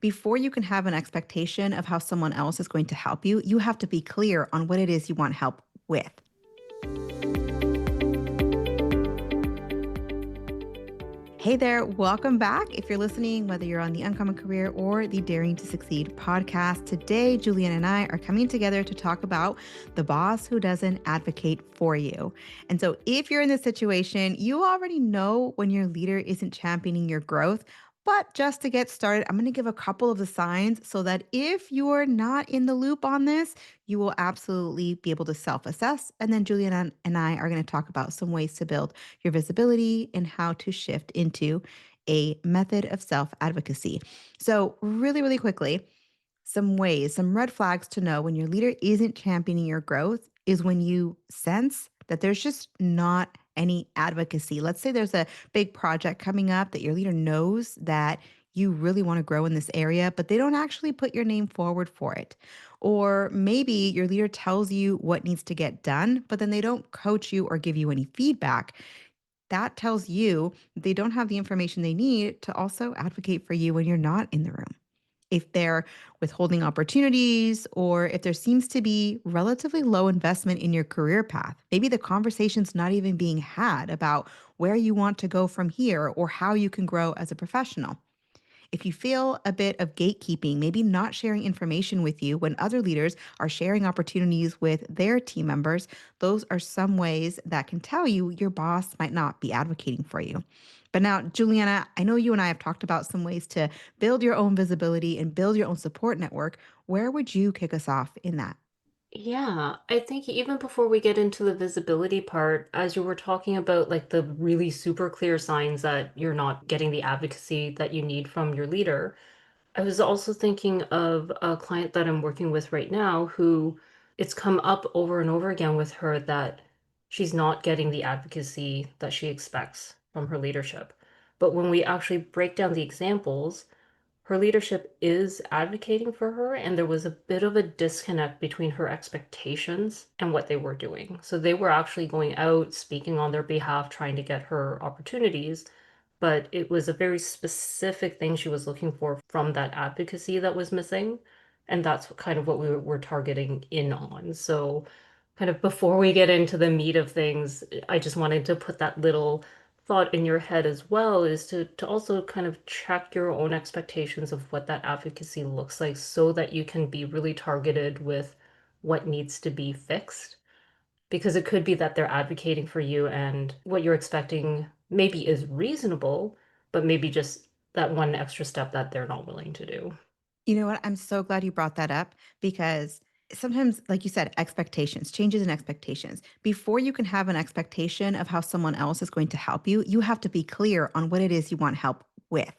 Before you can have an expectation of how someone else is going to help you, you have to be clear on what it is you want help with. Hey there, welcome back. If you're listening, whether you're on the Uncommon Career or the Daring to Succeed podcast, today Julian and I are coming together to talk about the boss who doesn't advocate for you. And so, if you're in this situation, you already know when your leader isn't championing your growth. But just to get started, I'm going to give a couple of the signs so that if you're not in the loop on this, you will absolutely be able to self assess. And then Julian and I are going to talk about some ways to build your visibility and how to shift into a method of self advocacy. So, really, really quickly, some ways, some red flags to know when your leader isn't championing your growth is when you sense that there's just not any advocacy. Let's say there's a big project coming up that your leader knows that you really want to grow in this area, but they don't actually put your name forward for it. Or maybe your leader tells you what needs to get done, but then they don't coach you or give you any feedback. That tells you they don't have the information they need to also advocate for you when you're not in the room. If they're withholding opportunities, or if there seems to be relatively low investment in your career path, maybe the conversation's not even being had about where you want to go from here or how you can grow as a professional. If you feel a bit of gatekeeping, maybe not sharing information with you when other leaders are sharing opportunities with their team members, those are some ways that can tell you your boss might not be advocating for you. But now, Juliana, I know you and I have talked about some ways to build your own visibility and build your own support network. Where would you kick us off in that? Yeah, I think even before we get into the visibility part, as you were talking about like the really super clear signs that you're not getting the advocacy that you need from your leader, I was also thinking of a client that I'm working with right now who it's come up over and over again with her that she's not getting the advocacy that she expects from her leadership. But when we actually break down the examples, her leadership is advocating for her, and there was a bit of a disconnect between her expectations and what they were doing. So they were actually going out, speaking on their behalf, trying to get her opportunities, but it was a very specific thing she was looking for from that advocacy that was missing. And that's kind of what we were targeting in on. So, kind of before we get into the meat of things, I just wanted to put that little thought in your head as well is to also kind of check your own expectations of what that advocacy looks like so that you can be really targeted with what needs to be fixed. Because it could be that they're advocating for you and what you're expecting maybe is reasonable, but maybe just that one extra step that they're not willing to do. You know what? I'm so glad you brought that up because sometimes, like you said, expectations, changes in expectations. Before you can have an expectation of how someone else is going to help you, you have to be clear on what it is you want help with.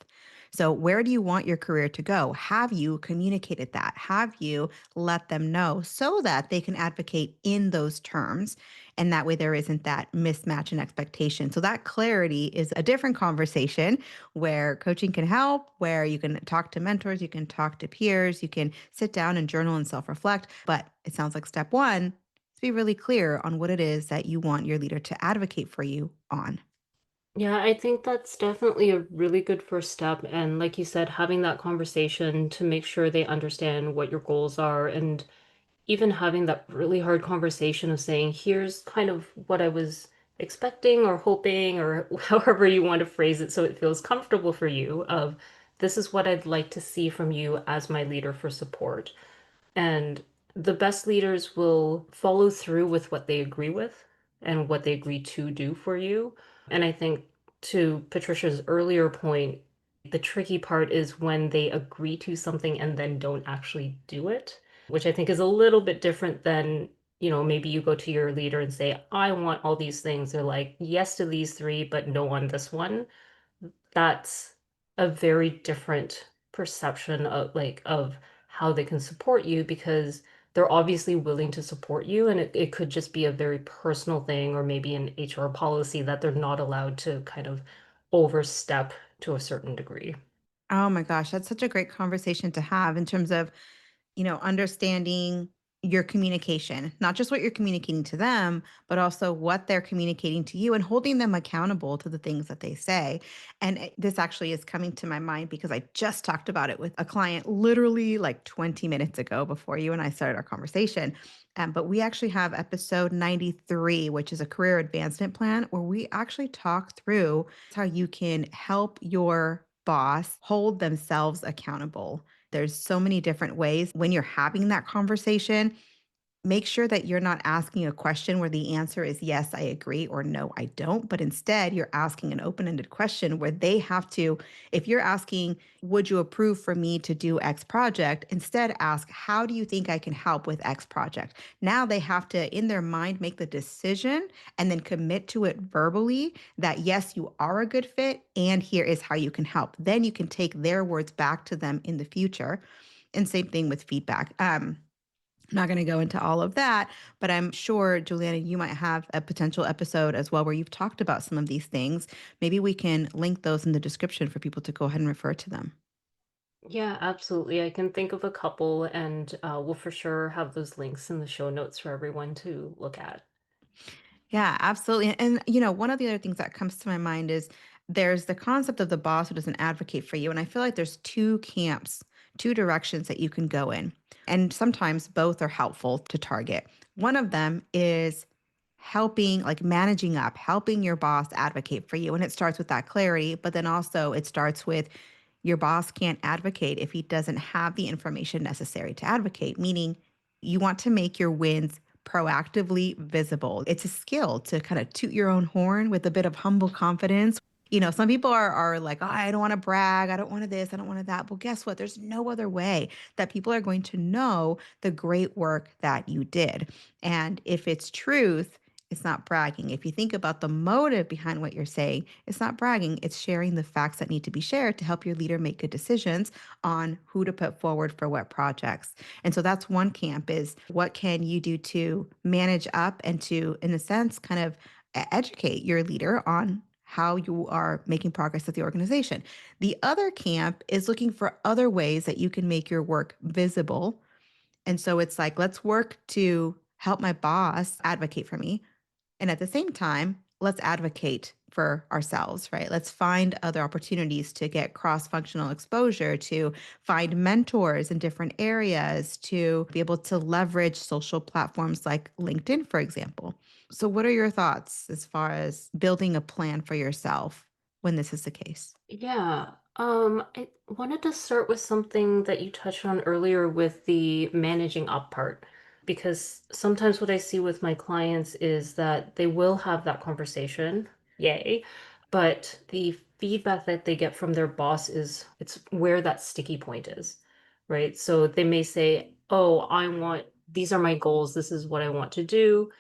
So, where do you want your career to go? Have you communicated that? Have you let them know so that they can advocate in those terms? And that way, there isn't that mismatch in expectation. So, that clarity is a different conversation where coaching can help, where you can talk to mentors, you can talk to peers, you can sit down and journal and self reflect. But it sounds like step one is be really clear on what it is that you want your leader to advocate for you on. Yeah, I think that's definitely a really good first step. And like you said, having that conversation to make sure they understand what your goals are and even having that really hard conversation of saying, here's kind of what I was expecting or hoping, or however you want to phrase it so it feels comfortable for you, of this is what I'd like to see from you as my leader for support. And the best leaders will follow through with what they agree with and what they agree to do for you. And I think to Patricia's earlier point, the tricky part is when they agree to something and then don't actually do it, which I think is a little bit different than, maybe you go to your leader and say, I want all these things. They're like, yes to these three, but no on this one. That's a very different perception of how they can support you because they're obviously willing to support you and it could just be a very personal thing or maybe an HR policy that they're not allowed to kind of overstep to a certain degree. Oh my gosh, that's such a great conversation to have in terms of understanding. your communication, not just what you're communicating to them, but also what they're communicating to you and holding them accountable to the things that they say. And this actually is coming to my mind because I just talked about it with a client literally like 20 minutes ago before you and I started our conversation. But we actually have episode 93, which is a career advancement plan, where we actually talk through how you can help your boss hold themselves accountable. There's so many different ways when you're having that conversation. Make sure that you're not asking a question where the answer is yes, I agree, or no, I don't. But instead, you're asking an open ended question where they have to, if you're asking, would you approve for me to do X project? Instead, ask, how do you think I can help with X project? Now they have to, in their mind, make the decision and then commit to it verbally that yes, you are a good fit, and here is how you can help. Then you can take their words back to them in the future. And same thing with feedback. Not going to go into all of that, but I'm sure, Juliana, you might have a potential episode as well where you've talked about some of these things. Maybe we can link those in the description for people to go ahead and refer to them. Yeah, absolutely. I can think of a couple, and we'll for sure have those links in the show notes for everyone to look at. Yeah, absolutely. And one of the other things that comes to my mind is there's the concept of the boss who doesn't advocate for you. And I feel like there's two camps, two directions that you can go in. And sometimes both are helpful to target. One of them is helping, like managing up, helping your boss advocate for you. And it starts with that clarity, but then also it starts with your boss can't advocate if he doesn't have the information necessary to advocate, meaning you want to make your wins proactively visible. It's a skill to kind of toot your own horn with a bit of humble confidence. Some people are like, oh, I don't want to brag. I don't want to this. I don't want to that. Well, guess what? There's no other way that people are going to know the great work that you did. And if it's truth, it's not bragging. If you think about the motive behind what you're saying, it's not bragging. It's sharing the facts that need to be shared to help your leader make good decisions on who to put forward for what projects. And so that's one camp is what can you do to manage up and to, in a sense, kind of educate your leader on how you are making progress with the organization. The other camp is looking for other ways that you can make your work visible. And so it's like, let's work to help my boss advocate for me. And at the same time, let's advocate for ourselves, right? Let's find other opportunities to get cross functional exposure, to find mentors in different areas, to be able to leverage social platforms like LinkedIn, for example. So, what are your thoughts as far as building a plan for yourself when this is the case? Yeah, I wanted to start with something that you touched on earlier with the managing up part, because sometimes what I see with my clients is that they will have that conversation, yay, but the feedback that they get from their boss is it's where that sticky point is, right? So they may say, "Oh, these are my goals, this is what I want to do."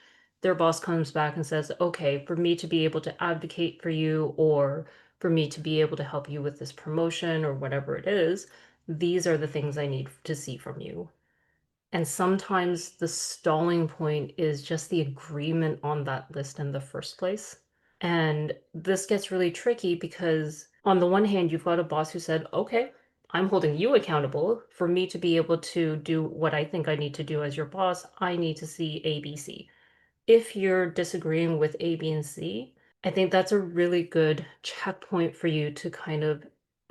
Their boss comes back and says, "Okay, for me to be able to advocate for you or for me to be able to help you with this promotion or whatever it is, these are the things I need to see from you." And sometimes the stalling point is just the agreement on that list in the first place. And this gets really tricky because, on the one hand, you've got a boss who said, "Okay, I'm holding you accountable. For me to be able to do what I think I need to do as your boss, I need to see ABC." If you're disagreeing with A, B, and C, I think that's a really good checkpoint for you to kind of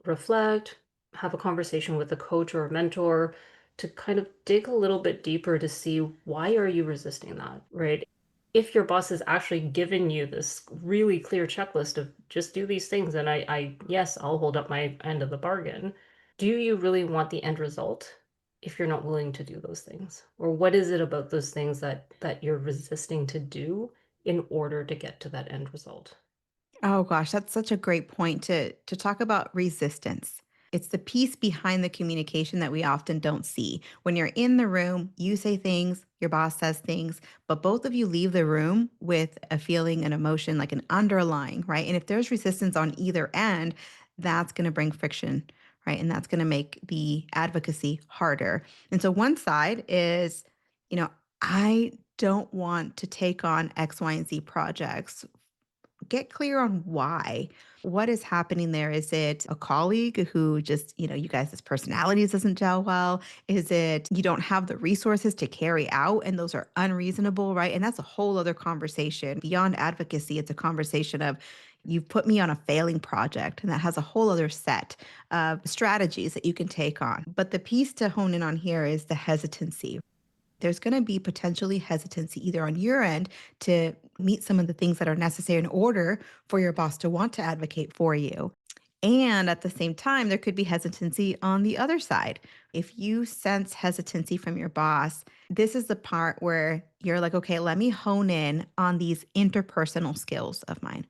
reflect, have a conversation with a coach or a mentor to kind of dig a little bit deeper to see why are you resisting that, right? If your boss has actually given you this really clear checklist of just do these things and yes, I'll hold up my end of the bargain. Do you really want the end result if you're not willing to do those things? Or what is it about those things that you're resisting to do in order to get to that end result? Oh gosh, that's such a great point to talk about resistance. It's the piece behind the communication that we often don't see. When you're in the room, you say things, your boss says things, but both of you leave the room with a feeling, an emotion, like an underlying, right? And if there's resistance on either end, that's going to bring friction, right? And that's going to make the advocacy harder. And so one side is, you know, I don't want to take on X, Y, and Z projects get clear on why. What is happening there? Is it a colleague who just, you guys' personalities doesn't gel well? Is it you don't have the resources to carry out and those are unreasonable, right? And that's a whole other conversation. Beyond advocacy, it's a conversation of you've put me on a failing project, and that has a whole other set of strategies that you can take on. But the piece to hone in on here is the hesitancy. There's going to be potentially hesitancy either on your end to meet some of the things that are necessary in order for your boss to want to advocate for you. And at the same time, there could be hesitancy on the other side. If you sense hesitancy from your boss, this is the part where you're like, okay, let me hone in on these interpersonal skills of mine.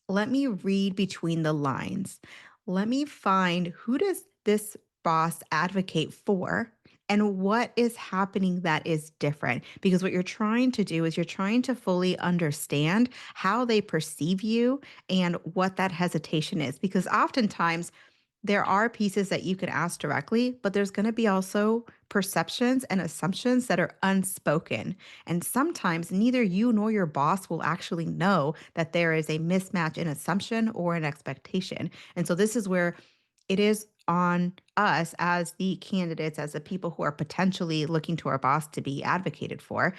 Let me read between the lines. Let me find who does this boss advocate for and what is happening that is different. Because what you're trying to do is you're trying to fully understand how they perceive you and what that hesitation is. Because oftentimes there are pieces that you could ask directly, but there's going to be also perceptions and assumptions that are unspoken. And sometimes neither you nor your boss will actually know that there is a mismatch in assumption or an expectation. And so this is where it is on us as the candidates, as the people who are potentially looking to our boss to be advocated for,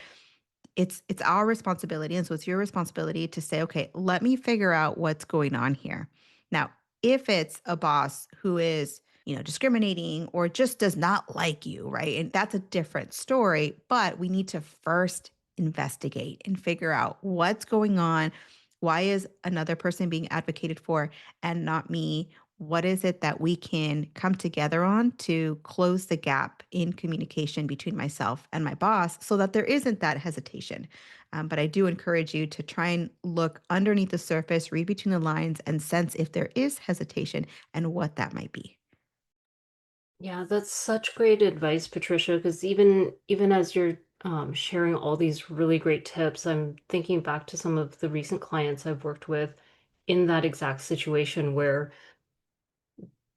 it's our responsibility, and so it's your responsibility to say, okay, let me figure out what's going on here. Now, if it's a boss who is discriminating or just does not like you, right, and that's a different story, but we need to first investigate and figure out what's going on. Why is another person being advocated for and not me? What is it that we can come together on to close the gap in communication between myself and my boss so that there isn't that hesitation? But I do encourage you to try and look underneath the surface, read between the lines, and sense if there is hesitation and what that might be. Yeah, that's such great advice, Patricia, because even as you're sharing all these really great tips, I'm thinking back to some of the recent clients I've worked with in that exact situation where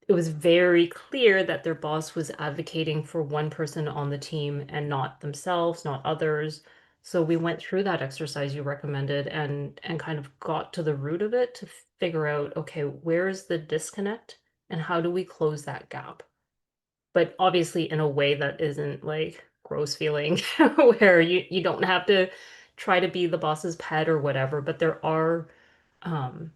it was very clear that their boss was advocating for one person on the team and not themselves, not others. So we went through that exercise you recommended and kind of got to the root of it to figure out, okay, where is the disconnect and how do we close that gap? But obviously in a way that isn't like gross feeling where you don't have to try to be the boss's pet or whatever, but there are um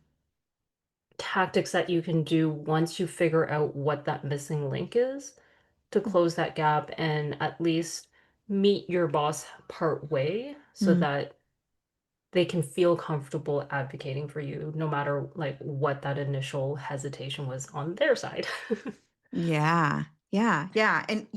tactics that you can do once you figure out what that missing link is to close that gap and at least meet your boss part way so Mm. that they can feel comfortable advocating for you no matter like what that initial hesitation was on their side. Yeah. Yeah. Yeah. And,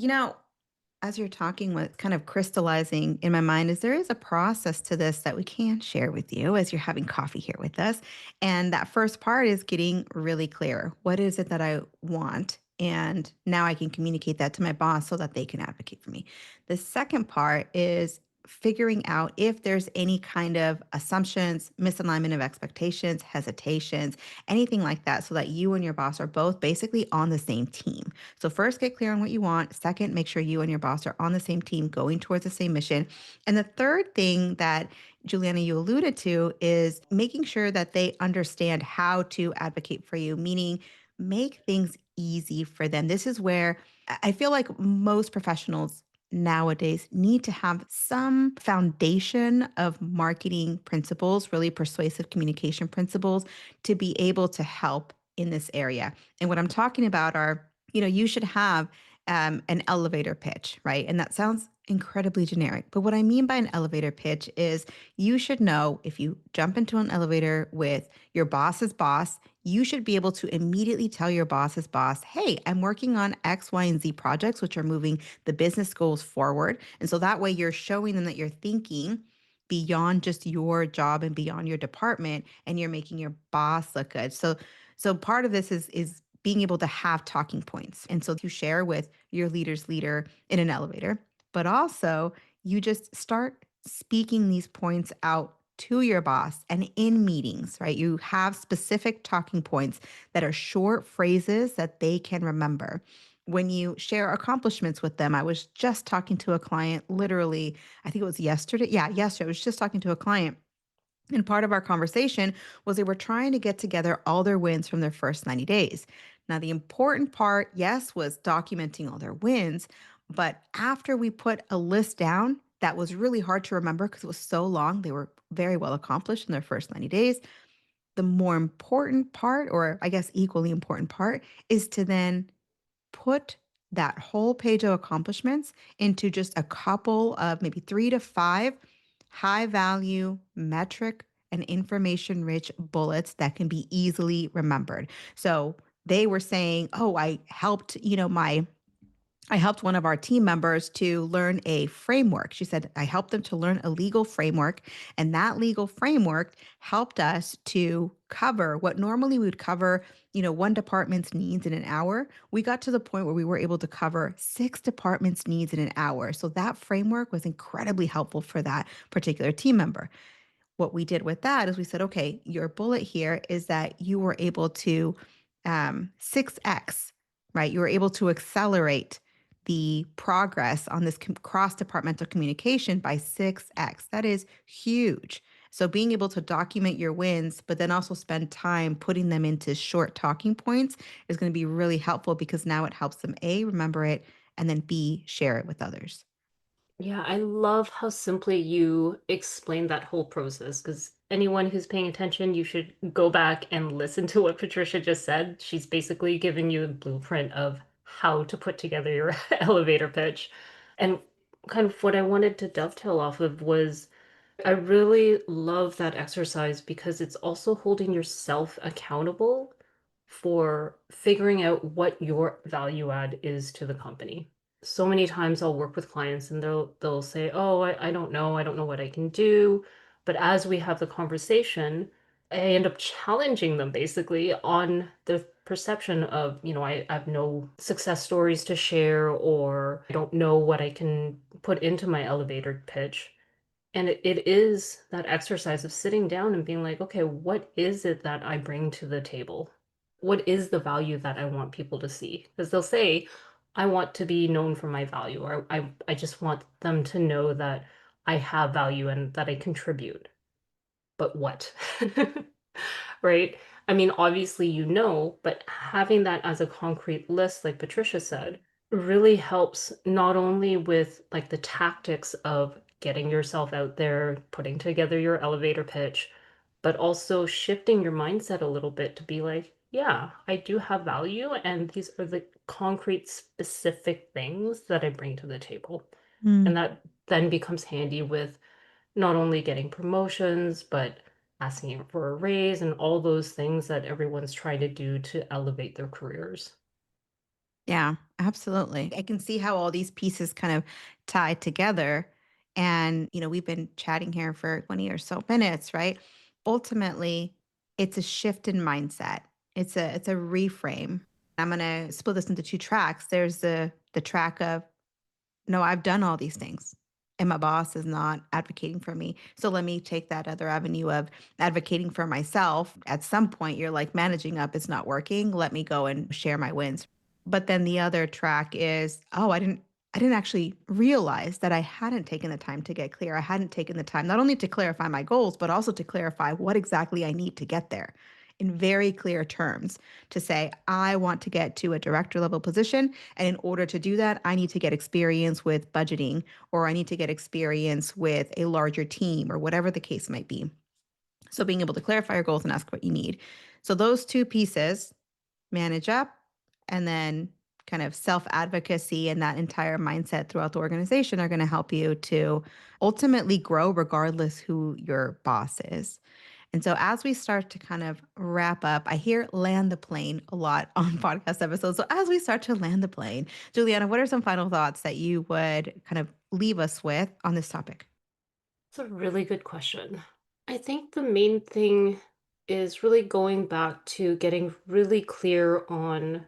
as you're talking, what kind of crystallizing in my mind is there is a process to this that we can share with you as you're having coffee here with us. And that first part is getting really clear. What is it that I want? And now I can communicate that to my boss so that they can advocate for me. The second part is figuring out if there's any kind of assumptions, misalignment of expectations, hesitations, anything like that, so that you and your boss are both basically on the same team. So, first, get clear on what you want. Second, make sure you and your boss are on the same team going towards the same mission. And the third thing that Juliana, you alluded to is making sure that they understand how to advocate for you, meaning make things easy for them. This is where I feel like most professionals nowadays need to have some foundation of marketing principles, really persuasive communication principles to be able to help in this area. And what I'm talking about are, you should have an elevator pitch, right? And that sounds incredibly generic. But what I mean by an elevator pitch is you should know if you jump into an elevator with your boss's boss, you should be able to immediately tell your boss's boss, hey, I'm working on X, Y, and Z projects, which are moving the business goals forward. And so that way you're showing them that you're thinking beyond just your job and beyond your department, and you're making your boss look good. So part of this is being able to have talking points. And so you share with your leader's leader in an elevator, but also you just start speaking these points out to your boss and in meetings, right? You have specific talking points that are short phrases that they can remember. When you share accomplishments with them, I was just talking to a client literally, I think it was yesterday. Yeah, yesterday. I was just talking to a client And part of our conversation was they were trying to get together all their wins from their first 90 days. Now, the important part, yes, was documenting all their wins. But after we put a list down that was really hard to remember because it was so long, they were very well accomplished in their first 90 days. The more important part, or I guess equally important part, is to then put that whole page of accomplishments into just a couple of maybe 3 to 5 high value metric and information rich bullets that can be easily remembered. So they were saying, "Oh, I helped one of our team members to learn a framework." She said, "I helped them to learn a legal framework. And that legal framework helped us to cover what normally we would cover, one department's needs in an hour. We got to the point where we were able to cover 6 departments' needs in an hour." So that framework was incredibly helpful for that particular team member. What we did with that is we said, okay, your bullet here is that you were able to 6x, right? You were able to accelerate the progress on this cross departmental communication by 6x. That is huge. So being able to document your wins, but then also spend time putting them into short talking points is going to be really helpful because now it helps them A, remember it, and then B, share it with others. Yeah, I love how simply you explain that whole process because anyone who's paying attention, you should go back and listen to what Patricia just said. She's basically giving you a blueprint of how to put together your elevator pitch. And kind of what I wanted to dovetail off of was I really love that exercise because it's also holding yourself accountable for figuring out what your value add is to the company. So many times I'll work with clients and they'll say, "Oh, I don't know what I can do." But as we have the conversation, I end up challenging them basically on the perception of, I have no success stories to share, or I don't know what I can put into my elevator pitch. And it is that exercise of sitting down and being like, okay, what is it that I bring to the table? What is the value that I want people to see? Because they'll say, I want to be known for my value, or I just want them to know that I have value and that I contribute. But what? Right? I mean, obviously, but having that as a concrete list, like Patricia said, really helps not only with like the tactics of getting yourself out there, putting together your elevator pitch, but also shifting your mindset a little bit to be like, yeah, I do have value, and these are the concrete, specific things that I bring to the table. And that then becomes handy with not only getting promotions, but asking for a raise and all those things that everyone's trying to do to elevate their careers. Yeah, absolutely. I can see how all these pieces kind of tie together. And, we've been chatting here for 20 or so minutes, right? Ultimately, it's a shift in mindset. It's a reframe. I'm going to split this into 2 tracks. There's the track of, no, I've done all these things and my boss is not advocating for me. So let me take that other avenue of advocating for myself. At some point, you're like managing up, it's not working. Let me go and share my wins. But then the other track is, oh, I didn't actually realize that I hadn't taken the time to get clear. I hadn't taken the time not only to clarify my goals, but also to clarify what exactly I need to get there in very clear terms to say, I want to get to a director level position. And in order to do that, I need to get experience with budgeting, or I need to get experience with a larger team, or whatever the case might be. So being able to clarify your goals and ask what you need. So those 2 pieces, manage up, and then kind of self advocacy and that entire mindset throughout the organization, are going to help you to ultimately grow regardless who your boss is. And so, as we start to kind of wrap up, I hear land the plane a lot on podcast episodes. So, as we start to land the plane, Juliana, what are some final thoughts that you would kind of leave us with on this topic? It's a really good question. I think the main thing is really going back to getting really clear on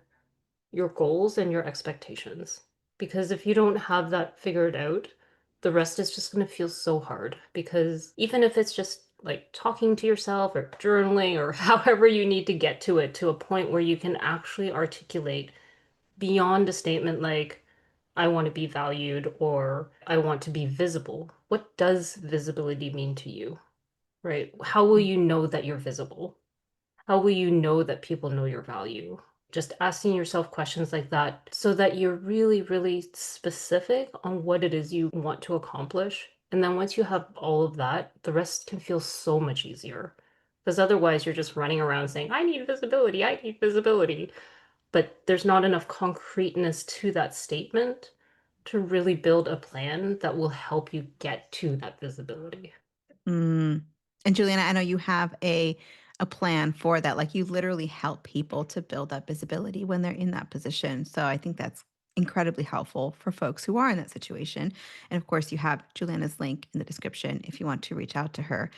your goals and your expectations. Because if you don't have that figured out, the rest is just going to feel so hard. Because even if it's just like talking to yourself or journaling or however you need to get to it to a point where you can actually articulate beyond a statement like, I want to be valued or I want to be visible. What does visibility mean to you? right? How will you know that you're visible? How will you know that people know your value? Just asking yourself questions like that so that you're really, really specific on what it is you want to accomplish. And then once you have all of that, the rest can feel so much easier. Because otherwise, you're just running around saying, I need visibility, I need visibility. But there's not enough concreteness to that statement to really build a plan that will help you get to that visibility. Mm. And Juliana, I know you have a plan for that. Like you literally help people to build that visibility when they're in that position. So I think that's incredibly helpful for folks who are in that situation. And of course, you have Juliana's link in the description if you want to reach out to her.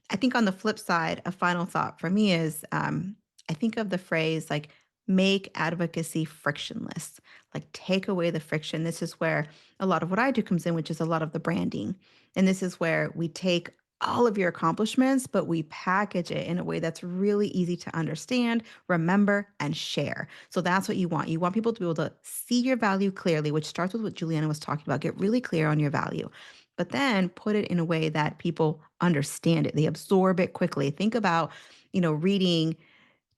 I think on the flip side, a final thought for me is I think of the phrase like make advocacy frictionless, like take away the friction. This is where a lot of what I do comes in, which is a lot of the branding. And this is where we take all of your accomplishments, but we package it in a way that's really easy to understand, remember, and share. So that's what you want. You want people to be able to see your value clearly, which starts with what Juliana was talking about. Get really clear on your value, but then put it in a way that people understand it. They absorb it quickly. Think about, reading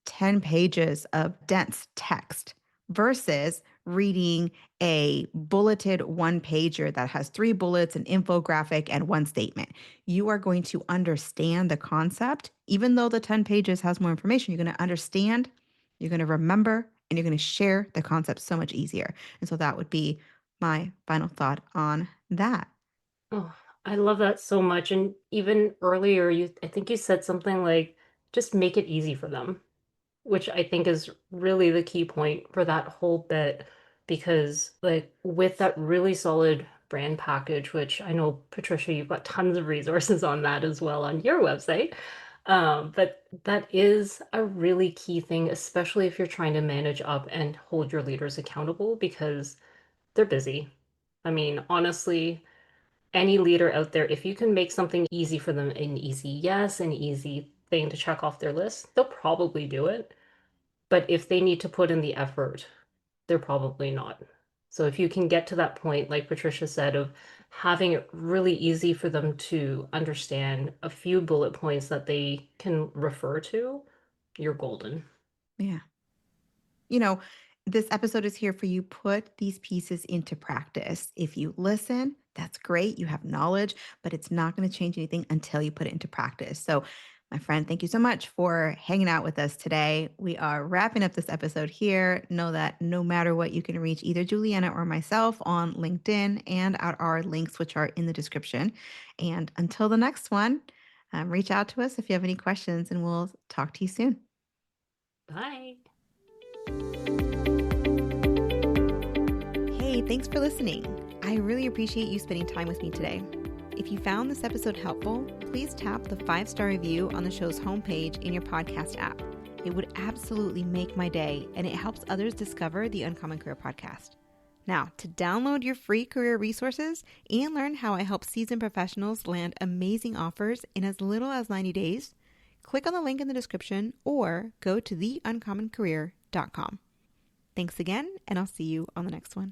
10 pages of dense text versus reading a bulleted one pager that has three bullets, an infographic, and one statement. You are going to understand the concept. Even though the 10 pages has more information, you're going to understand, you're going to remember, and you're going to share the concept so much easier. And so that would be my final thought on that. Oh, I love that so much. And even earlier, I think you said something like, just make it easy for them, which I think is really the key point for that whole bit. Because, like, with that really solid brand package, which I know, Patricia, you've got tons of resources on that as well on your website. But that is a really key thing, especially if you're trying to manage up and hold your leaders accountable because they're busy. I mean, honestly, any leader out there, if you can make something easy for them, an easy yes, an easy thing to check off their list, they'll probably do it. But if they need to put in the effort, they're probably not. So if you can get to that point, like Patricia said, of having it really easy for them to understand a few bullet points that they can refer to, you're golden. Yeah. you know, this episode is here for you. Put these pieces into practice. If you listen, that's great. You have knowledge, but it's not going to change anything until you put it into practice. So, my friend, thank you so much for hanging out with us today. We are wrapping up this episode here. Know that no matter what, you can reach either Juliana or myself on LinkedIn and at our links, which are in the description. And until the next one, reach out to us if you have any questions, and we'll talk to you soon. Bye. Hey, thanks for listening. I really appreciate you spending time with me today. If you found this episode helpful, please tap the 5-star review on the show's homepage in your podcast app. It would absolutely make my day, and it helps others discover the Uncommon Career Podcast. Now, to download your free career resources and learn how I help seasoned professionals land amazing offers in as little as 90 days, click on the link in the description or go to theuncommoncareer.com. Thanks again, and I'll see you on the next one.